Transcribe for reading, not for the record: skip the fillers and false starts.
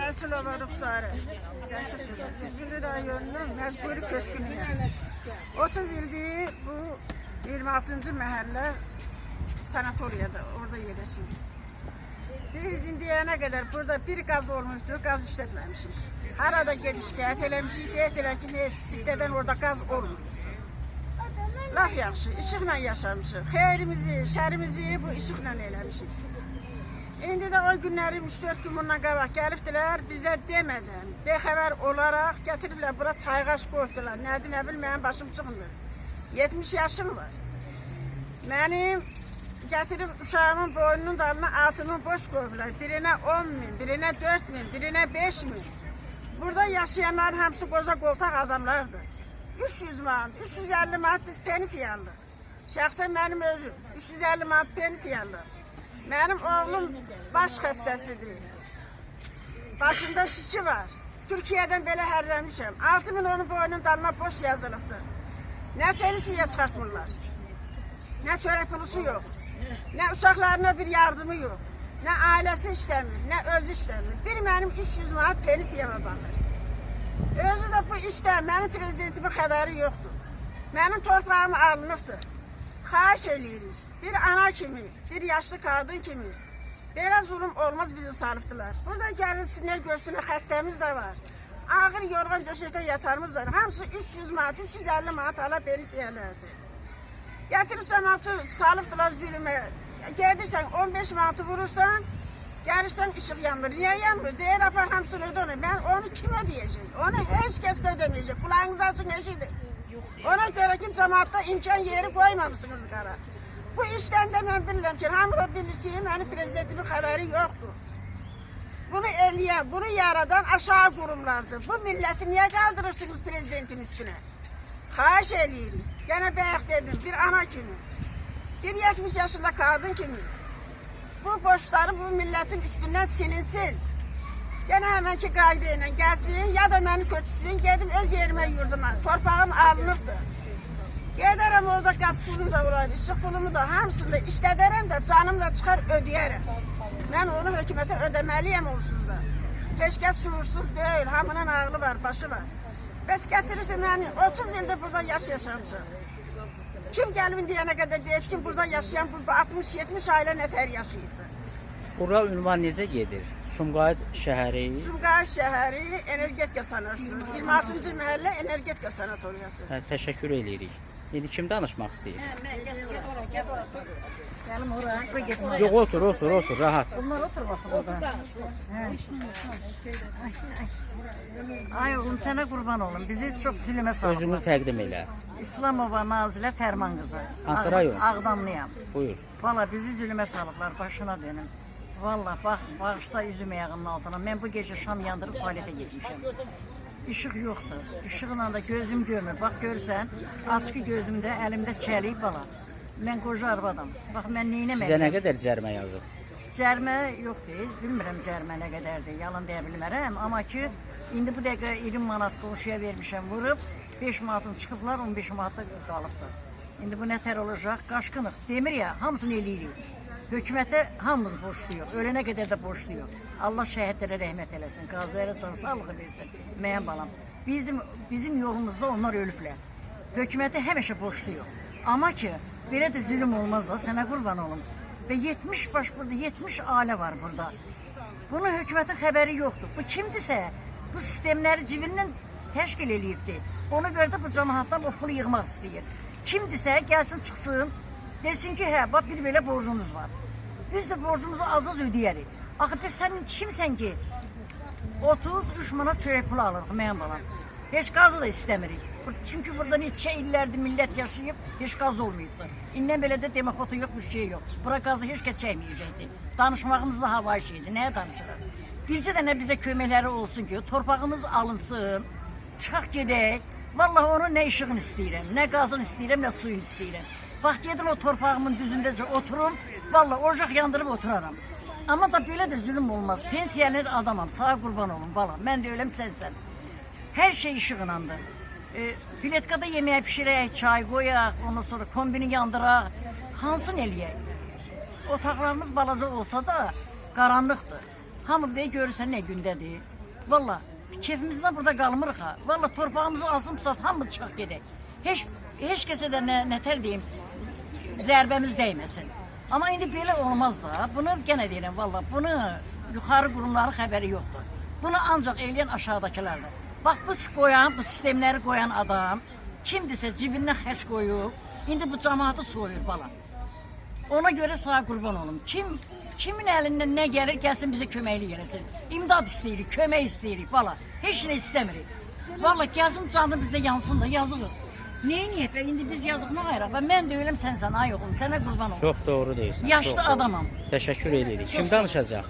Məsulova Ruxsarı. Yaşır kızı. Füzuli rayonunun məcburi köşkünüyəm. 30 ildir bu 26-cı məhəllə sanatoriyada, orada yerləşirik. Biz indiyənə qədər burada bir qaz olmuşdur, qaz işlətməmişik. Harada gedib şikayət eləmişik, deyək elə ki, Siftədən orada qaz olmuşdur. Laf yaxşı, işıqla yaşamışıq. Xeyrimizi, şərimizi bu işıqla eləmişik. İndi də o günləri 3-4 gün bundan qabaq gəlibdilər, bizə demədən, bexəbər olaraq gətiriblər, bura sayğaç qoydular. Nədir, nə bil, mənim başım çıxmır. 70 yaşım var. Mənim gətirib uşağımın boynunun dalına altımı boş qoydular. Birinə 10 min, birinə 4 min, birinə 5 min. Burada yaşayanların hamısı qoca qoltaq adamlardır. 300 manat, 350 manat biz pensiya alırıq. Şəxsən mənim özüm 350 manat pensiya alırıq. Mənim oğlum baş xəstəsidir. Başımda şişi var. Türkiyədən belə hərləmişəm. 6 min onun boynunun dalına boş yazılıbdır. Nə pensiya çıxartmırlar. Nə çörək pulusu yox. Nə uşaqlarına bir yardımı yox. Nə ailəsi işləmir, nə özü işləmir. Bir mənim 300 manat pensiyama baxır. Özü də bu işdən mənim prezidentimin xəbəri yoxdur. Mənim torpağım alınıbdır. Xahiş eləyirik. Bir ana kimi, bir yaşlı qadın kimi. Belə zulüm olmaz bizi salıbdılar. Burada gəlsinlər, görsünlər, xəstəmiz də var. Ağır yorğan döşəkdə yatarımız var. Hamısı 300 manat, 350 manat ala pensiyalardır. Gətirib cəmatı salıbdılar zülümə. Gedirsən 15 manatı vurursan, gəlirsən işıq yanmır. Niyə yanmır? Deyir, apar hamısını ödə onu. Ben onu kim ödəyəcək? Onu heç kəs də ödəməyəcək. Kulağınızı açın, eşidin. Ona görə ki, cəmatda imkan yeri qoymamışsınız qara. Bu işdən də mən bilirəm ki, hamı da bilir ki, mənim prezidentimin xəbəri yoxdur. Bunu eləyən, bunu yaradan aşağı qurumlardır. Bu milləti niyə qaldırırsınız prezidentin üstünə? Xahiş eləyirik. Gene bayaq dedim, bir ana kimi, bir 70 yaşında kadın kimi bu borçları bu milletin üstünden silinsin. Gene hemenki qaydayla gelsin ya da beni kötüsün, gedim öz yerime yurduma. Torpağım alınıbdır. Giderim orada gaz pulunu da vurayım, ışık pulumu da hamısını da işlederim de canım da çıkar ödeyerek. Ben onu hükümete ödemeliyim onsuz da. Heç kəs şuursuz değil, hamının ağlı var, başı var. Bəs gətirirdi məni, 30 ildir burada yaşamışam. Kim gəlib indiyənə qədər deyib ki, burada yaşayan bu 60-70 ailə nətər yaşayıbdır. Bura ünvan necə gedir? Sumqayıt şəhəri? Sumqayıt şəhəri energetika sanatoriyası. 26-cı məhəllə energetika sanatoriyası. Təşəkkür edirik. İndi kim danışmaq istəyir? Gəlim ora. Yox, otur, rahat. Bunlar otur baxın orada. Ay oğlum, sənə qurban olum. Bizi çox zülümə salırlar. Özünü təqdim elə. İslamova Nazilə Fərman qızı. Hansı rayon? Ağdamlıyam. Buyur. Valla bizi zülümə salıblar, başına dönüm. Valla bax, bağışla üzüm ayağının altına. Mən bu gece şam yandırıb tualetə getmişəm. İşıq yoxdur. İşıqla da gözüm görmür. Bax görürsən, açqı gözümdə, əlimdə çəlik bala. Mən qoca arvadam. Bax mən neynəməyəm. Sizə nə qədər cərmə yazıb? Cərmə yox deyil. Bilmirəm cərmə nə qədərdir. Yalan deyə bilmərəm. Amma ki, indi bu dəqiqə 20 manat qonşuya vermişəm, vurub 5 manatın çıxıblar, 15 manatda qalıbdır. İndi bu nətər olacaq? Qaşqınıq. Demir ya, hamısını eləyirik. Hökumətə hamımız borçluyuq. Ölənə qədər də borçluyuq. Allah şəhidlərə rəhmət eləsin. Qazilərə can sağlığı versin. Mənim balam. Bizim yolumuzda onlar ölüblər. Hökumətə həmişə borçluyuq. Amma ki, belə də zülüm olmaz da, sənə qurban olum. Və 70 baş burada, 70 ailə var burada. Bunun hökumətin xəbəri yoxdur. Bu kimdirsə, bu sistemləri cibindən təşkil eləyibdir. Ona görə də bu cəmaatdan o pulu yığmaq istəyir. Kimdirsə, gəlsin, çıxsın, desin ki, hə, bax, bir belə borcunuz var. Biz də borcumuzu az-az ödəyərik. Axı, biz sən kimsən ki, 33 manat çörək pulu alırıq, mənim balam. Heç qazı da istəmirik. Çünki burada neçə illərdir millət yaşayıb, heç qaz olmayıbdır. İndən belə də demək otu yox, bir şey yox. Bura qazı heç kəs çəkməyəcəkdir. Danışmağımız da havai şeydir. Nəyə danışırıq? Bircə dənə bizə köməkləri olsun ki, torpağımız alınsın, çıxaq gedək. Vallahi onu nə işığını istəyirəm, nə qazını istəyirəm, nə suyunu istəyirəm. Bax, gedim o torpağımın düzündəcə oturum, vallahi ocaq yandırıb oturaram. Amma da belə də zülüm olmaz. Pensiyalı adamam, sağa qurban olun, balam. Mən də öləm, sənsən. Hər şey işığınandır. Piletkada yeməyə pişirək, çay qoyaq, ondan sonra kombini yandıraq, hansını eləyək? Otaqlarımız balaca olsa da qaranlıqdır. Hamı deyir, görürsən nə gündədir. Valla keyfimizden burada qalmırıq ha. Valla torpağımızı alsın sat hamımız çıxaq gedək. Heç kəsə də nətər deyim, zərbəmiz dəyməsin. Amma indi belə olmaz da. Bunu yenə deyirəm valla, bunu yuxarı qurumların xəbəri yoxdur. Bunu ancaq eləyən aşağıdakılardır. Bax bu qoyan, bu sistemləri qoyan adam kimdirsə cibindən xərc qoyub, indi bu cəmaatı soyur bala. Ona görə sağ qurban olum. Kimin əlindən nə gəlir, gəlsin bizə köməkli eləsin. İmdad istəyirik, kömək istəyirik bala. Heç nə istəmirik. Valla gəlsin canı bizə yansın da, yazılır. Neyiniyək be, indi biz yazıqına ayıraq. Mən də ölüm, sən ay oğlum, sənə qurban olum. Çox doğru deyirsən. Yaşlı çox doğru. adamam. Təşəkkür edirik. Kim danışacaq?